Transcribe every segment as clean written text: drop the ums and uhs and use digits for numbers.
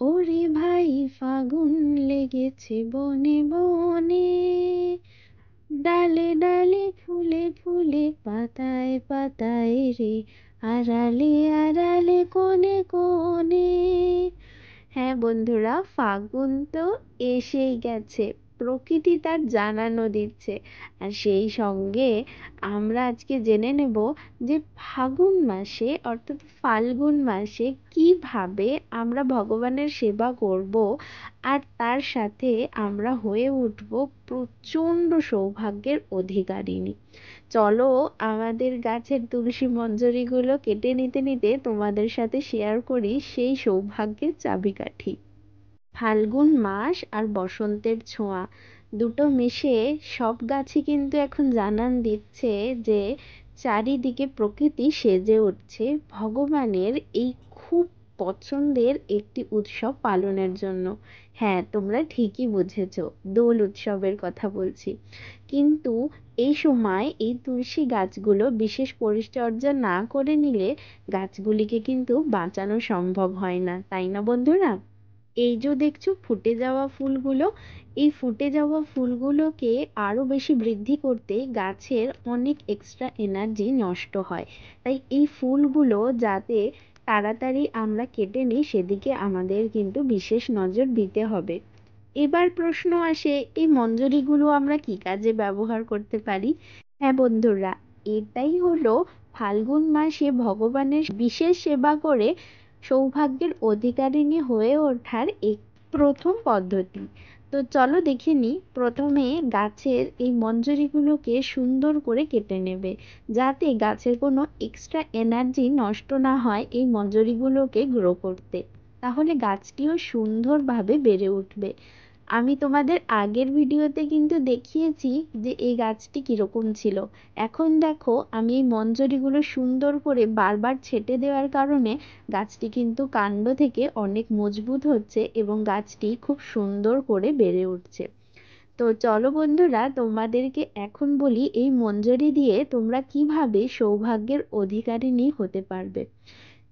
ওরে ভাই ফাগুন লেগেছে বনে বনে, ডালে ডালে ফুলে ফুলে পাতায় পাতায় রে, আড়ালে আড়ালে কোণে কোণে। হ্যাঁ বন্ধুরা, ফাগুন তো এসেই গেছে, প্রকৃতি তার জানানো দিচ্ছে। আর সেই সঙ্গে আমরা আজকে জেনে নেব যে ফাগুন মাসে অর্থাৎ ফাল্গুন মাসে কিভাবে আমরা ভগবানের সেবা করব, আর তার সাথে আমরা হয়ে উঠব প্রচণ্ড সৌভাগ্যের অধিকারিণী। চলো আমাদের গাছের তুলসী মঞ্জরিগুলো কেটে নিতে নিতে তোমাদের সাথে শেয়ার করি সেই সৌভাগ্যের চাবিকাঠি। ফাল্গুন মাস আর বসন্তের ছোঁয়া দুটো মিশে সব গাছই কিন্তু এখন জানান দিচ্ছে যে চারিদিকে প্রকৃতি সেজে উঠছে ভগবানের এই খুব পছন্দের একটি উৎসব পালনের জন্য। হ্যাঁ, তোমরা ঠিকই বুঝেছো, দোল উৎসবের কথা বলছি। কিন্তু এই সময় এই তুলসী গাছগুলো বিশেষ পরিচর্যা না করে নিলে গাছগুলিকে কিন্তু বাঁচানো সম্ভব হয় না, তাই না বন্ধুরা? এই যে দেখছো ফুটে যাওয়া ফুলগুলো, এই ফুটে যাওয়া ফুলগুলোকে আরো বেশি বৃদ্ধি করতে গাছের অনেক এক্সট্রা এনার্জি নষ্ট হয়। তাই এই ফুলগুলো যাতে তাড়াতাড়ি আমরা কেটে নিই সেদিকে আমাদের কিন্তু বিশেষ নজর দিতে হবে। এবার প্রশ্ন আসে, এই মঞ্জরিগুলো আমরা কি কাজে ব্যবহার করতে পারি? হ্যাঁ বন্ধুরা, এটাই হলো ফাল্গুন মাসে ভগবানের বিশেষ সেবা করে সৌভাগ্যের অধিকারিণী হয়ে ওঠার এক প্রথম পদ্ধতি। তো চলো দেখে নিই। প্রথমে গাছের এই মঞ্জরিগুলোকে সুন্দর করে কেটে নেবে, যাতে গাছের কোনো এক্সট্রা এনার্জি নষ্ট না হয় এই মঞ্জরিগুলোকে গ্রো করতে। তাহলে গাছটিও সুন্দরভাবে বেড়ে উঠবে। আমি তোমাদের আগের ভিডিওতে কিন্তু দেখিয়েছি যে এই গাছটি কিরকম ছিল। এখন দেখো আমি এই মঞ্জরিগুলো সুন্দর করে বারবার ছেটে দেওয়ার কারণে গাছটি কিন্তু কাণ্ড থেকে অনেক মজবুত হচ্ছে এবং গাছটি খুব সুন্দর করে বেড়ে উঠছে। তো চলো বন্ধুরা, তোমাদেরকে এখন বলি এই মঞ্জরি দিয়ে তোমরা কিভাবে সৌভাগ্যের অধিকারিণী হতে পারবে।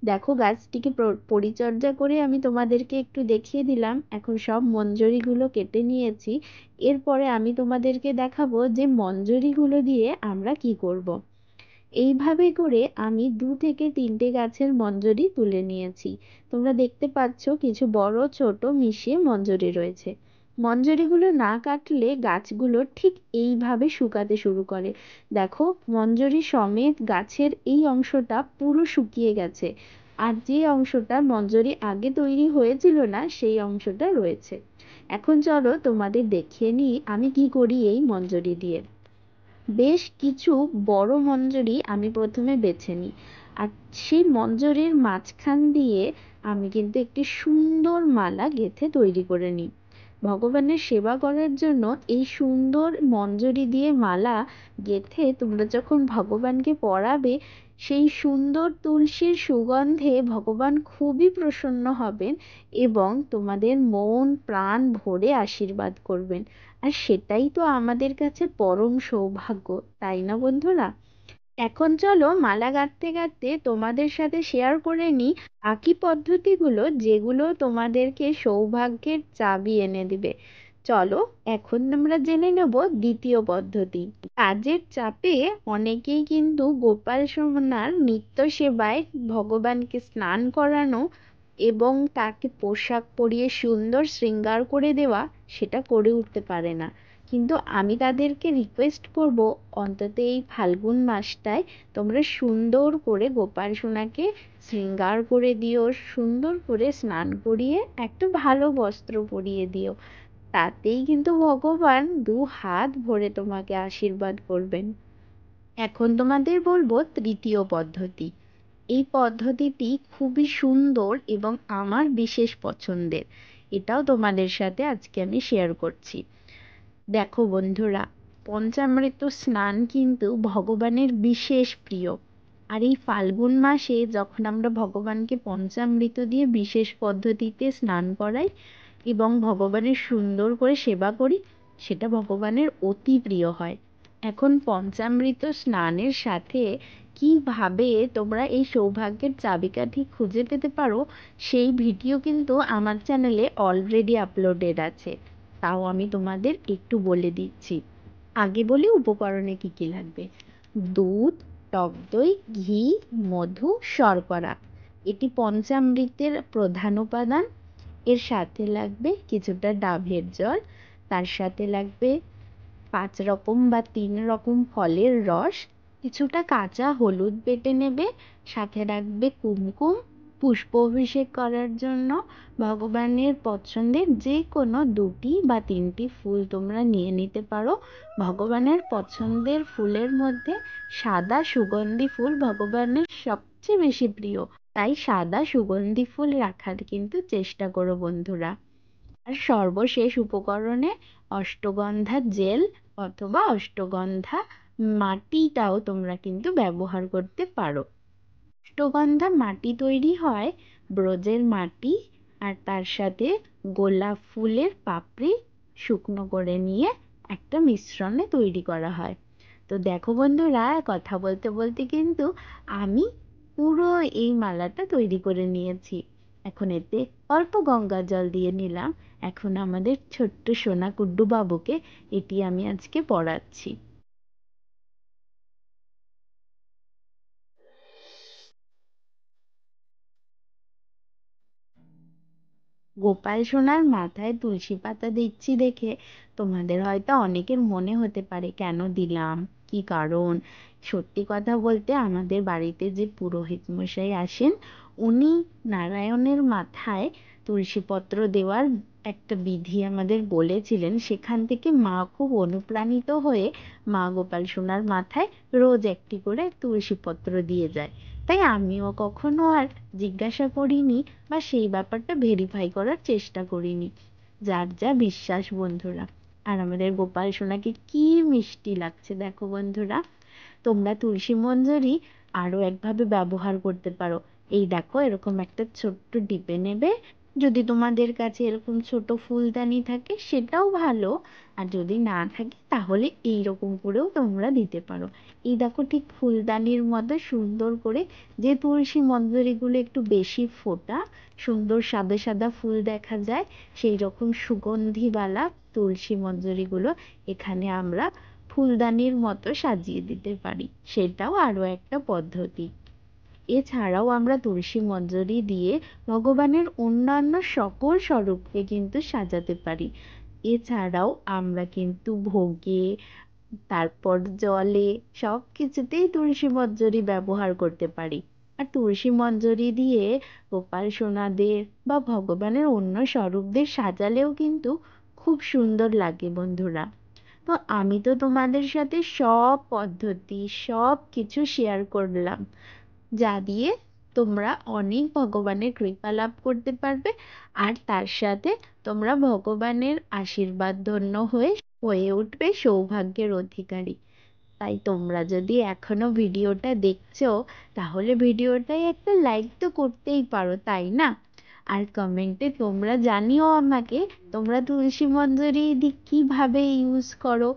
দেখো গাছটিকে পরিচর্যা করে আমি তোমাদেরকে একটু দেখিয়ে দিলাম, এখন সব মঞ্জরিগুলো কেটে নিয়েছি। এরপরে আমি তোমাদেরকে দেখাবো যে মঞ্জরিগুলো দিয়ে আমরা কি করব। এইভাবে করে আমি 2 থেকে 3টে গাছের মঞ্জরি তুলে নিয়েছি। তোমরা দেখতে পাচ্ছ কিছু বড় ছোট মিশিয়ে মঞ্জরি রয়েছে। মঞ্জরিগুলো না কাটলে গাছগুলো ঠিক এইভাবে শুকাতে শুরু করে। দেখো মঞ্জরি সমেত গাছের এই অংশটা পুরো শুকিয়ে গেছে, আর যে অংশটা মঞ্জরি আগে তৈরি হয়েছিল না সেই অংশটা রয়েছে। এখন চলো তোমাদের দেখিয়ে নিই আমি কি করি এই মঞ্জরি দিয়ে। বেশ কিছু বড় মঞ্জরি আমি প্রথমে বেছে নিই, আর সেই মঞ্জরির মাঝখান দিয়ে আমি কিন্তু একটি সুন্দর মালা গেঁথে তৈরি করে নিই। ভগবানের সেবা করার জন্য এই সুন্দর মঞ্জরি দিয়ে মালা গেঁথে তোমরা যখন ভগবানকে পরাবে, সেই সুন্দর তুলসীর সুগন্ধে ভগবান খুবই প্রসন্ন হবেন এবং তোমাদের মন প্রাণ ভরে আশীর্বাদ করবেন। আর সেটাই তো আমাদের কাছে পরম সৌভাগ্য, তাই না বন্ধুরা? এখন চলো মালা গাঁথতে গাঁথতে তোমাদের সাথে শেয়ার করে নিই বাকি পদ্ধতিগুলো যেগুলো তোমাদেরকে সৌভাগ্যের চাবি এনে দিবে। চলো এখন আমরা জেনে নেব দ্বিতীয় পদ্ধতি। কাজের চাপে অনেকেই কিন্তু গোপাল সোনার নিত্য সেবায় ভগবানকে স্নান করানো এবং তাকে পোশাক পরিয়ে সুন্দর শৃঙ্গার করে দেওয়া সেটা করে উঠতে পারে না। কিন্তু আমি তাদেরকে রিকোয়েস্ট করব, অন্তত এই ফাল্গুন মাসটায় তোমরা সুন্দর করে গোপাল সোনাকে শৃঙ্গার করে দিও, সুন্দর করে স্নান করিয়ে একটা ভালো বস্ত্র পরিয়ে দিও। তাতেই কিন্তু ভগবান 2 হাত ভরে তোমাকে আশীর্বাদ করবেন। এখন তোমাদের বলবো তৃতীয় পদ্ধতি। এই পদ্ধতিটি খুবই সুন্দর এবং আমার বিশেষ পছন্দের। এটাও তোমাদের সাথে আজকে আমি শেয়ার করছি। দেখো বন্ধুরা, পঞ্চামৃত স্নান কিন্তু ভগবানের বিশেষ প্রিয়। আর এই ফাল্গুন মাসে যখন আমরা ভগবানকে পঞ্চামৃত দিয়ে বিশেষ পদ্ধতিতে স্নান করাই এবং ভগবানের সুন্দর করে সেবা করি, সেটা ভগবানের অতি প্রিয় হয়। এখন পঞ্চামৃত স্নানের সাথে কিভাবে তোমরা এই সৌভাগ্যের চাবিকাঠি খুঁজে পেতে পারো সেই ভিডিও কিন্তু আমার চ্যানেলে অলরেডি আপলোডেড আছে। তাও আমি তোমাদের একটু বলে দিচ্ছি। আগে বলি উপকরণে কি কি লাগবে। দুধ, টক দই, ঘি, মধু, শর্করা, এটি পঞ্চামৃতের প্রধান উপাদান। এর সাথে লাগবে কিছুটা ডাবের জল, তার সাথে লাগবে 5 রকম বা 3 রকম ফলের রস, কিছুটা কাঁচা হলুদ বেটে নেবে, সাথে রাখবে কুমকুম। পুষ্প অভিষেক করার জন্য ভগবানের পছন্দের যে কোনো 2টি বা 3টি ফুল তোমরা নিয়ে নিতে পারো। ভগবানের পছন্দের ফুলের মধ্যে সাদা সুগন্ধি ফুল ভগবানের সবচেয়ে বেশি প্রিয়, তাই সাদা সুগন্ধি ফুল রাখার কিন্তু চেষ্টা করো বন্ধুরা। আর সর্বশেষ উপকরণে অষ্টগন্ধা জেল অথবা অষ্টগন্ধা মাটিটাও তোমরা কিন্তু ব্যবহার করতে পারো। অষ্টগন্ধা মাটি তৈরি হয় ব্রজের মাটি আর তার সাথে গোলাপ ফুলের পাপড়ি শুকনো করে নিয়ে একটা মিশ্রণে তৈরি করা হয়। তো দেখো বন্ধুরা, কথা বলতে বলতে কিন্তু আমি পুরো এই মালাটা তৈরি করে নিয়েছি। এখন এতে অল্প গঙ্গা জল দিয়ে নিলাম। এখন আমাদের ছোট্ট সোনা কুড্ডু বাবুকে এটি আমি আজকে পড়াচ্ছি। গোপাল সোনার মাথায় তুলসী পাতা দিচ্ছি দেখে তোমাদের হয়তো অনেকের মনে হতে পারে কেন দিলাম, কি কারণ। সত্যি কথা বলতে আমাদের বাড়িতে যে পুরোহিত মশাই আসেন, উনি নারায়ণের মাথায় তুলসী পত্র দেওয়ার একটা বিধি আমাদের বলেছিলেন। সেখান থেকে মা খুব অনুপ্রাণিত হয়ে মা গোপাল সোনার মাথায় রোজ একটি করে তুলসী পত্র দিয়ে যায়। তাই আমিও কখনো আর জিজ্ঞাসা করিনি বা সেই ব্যাপারটা ভেরিফাই করার চেষ্টা করিনি। যার যা বিশ্বাস বন্ধুরা। আর আমাদের গোপাল সোনাকে কি মিষ্টি লাগছে দেখো বন্ধুরা। তোমরা তুলসী মঞ্জরি আরো একভাবে ব্যবহার করতে পারো। এই দেখো, এরকম একটা ছোট্ট ডিপে নেবে। যদি তোমাদের কাছে এরকম ছোট ফুলদানি থাকে সেটাও ভালো, আর যদি না থাকে তাহলে এইরকম করেও তোমরা দিতে পারো। এই দেখো, ঠিক ফুলদানির মতো সুন্দর করে, যে তুলসী মঞ্জরিগুলো একটু বেশি ফোটা, সুন্দর সাদা সাদা ফুল দেখা যায়, সেই রকম সুগন্ধিওয়ালা তুলসী মঞ্জরিগুলো এখানে আমরা ফুলদানির মতো সাজিয়ে দিতে পারি। সেটাও আরো একটা পদ্ধতি। এছাড়াও আমরা তুলসী মঞ্জরি দিয়ে ভগবানের অন্যান্য সকল স্বরূপকে কিন্তু সাজাতে পারি। এছাড়াও আমরা কিন্তু ভোগে, তারপর জলে, সব কিছুতেই তুলসী মঞ্জরি ব্যবহার করতে পারি। আর তুলসী মঞ্জরি দিয়ে গোপাল সোনাদের বা ভগবানের অন্য স্বরূপদের সাজালেও কিন্তু খুব সুন্দর লাগে বন্ধুরা। তো আমি তো তোমাদের সাথে সব পদ্ধতি সব কিছু শেয়ার করলাম, যা দিয়ে তোমরা অনেক ভগবানের কৃপা লাভ করতে পারবে। আর তার সাথে তোমরা ভগবানের আশীর্বাদ ধন্য হয়ে হয়ে উঠবে সৌভাগ্যের অধিকারী। তাই তোমরা যদি এখনো ভিডিওটা দেখছো, তাহলে ভিডিওটায় একটা লাইক তো করতেই পারো, তাই না? আর কমেন্টে তোমরা জানিও আমাকে তোমরা তুলসী মঞ্জরি কিভাবে ইউজ করো,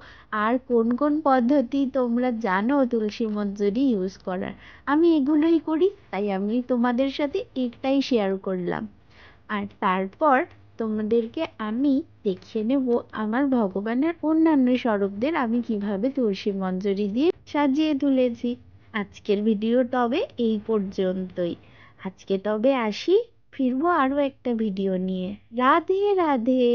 আর কোন কোন পদ্ধতি তোমরা জানো তুলসী মঞ্জরি ইউজ করার। আমি এগুলোই করি, তাই আমি তোমাদের সাথে এটাই শেয়ার করলাম। আর তারপর তোমাদেরকে আমি দেখিয়ে নেব আমার ভগবানের অন্যান্য স্বরূপদের আমি কিভাবে তুলসী মঞ্জরি দিয়ে সাজিয়ে তুলেছি। আজকের ভিডিও তবে এই পর্যন্তই। আজকে তবে আসি, ফিরবো আরো একটা ভিডিও নিয়ে। রাধে রাধে।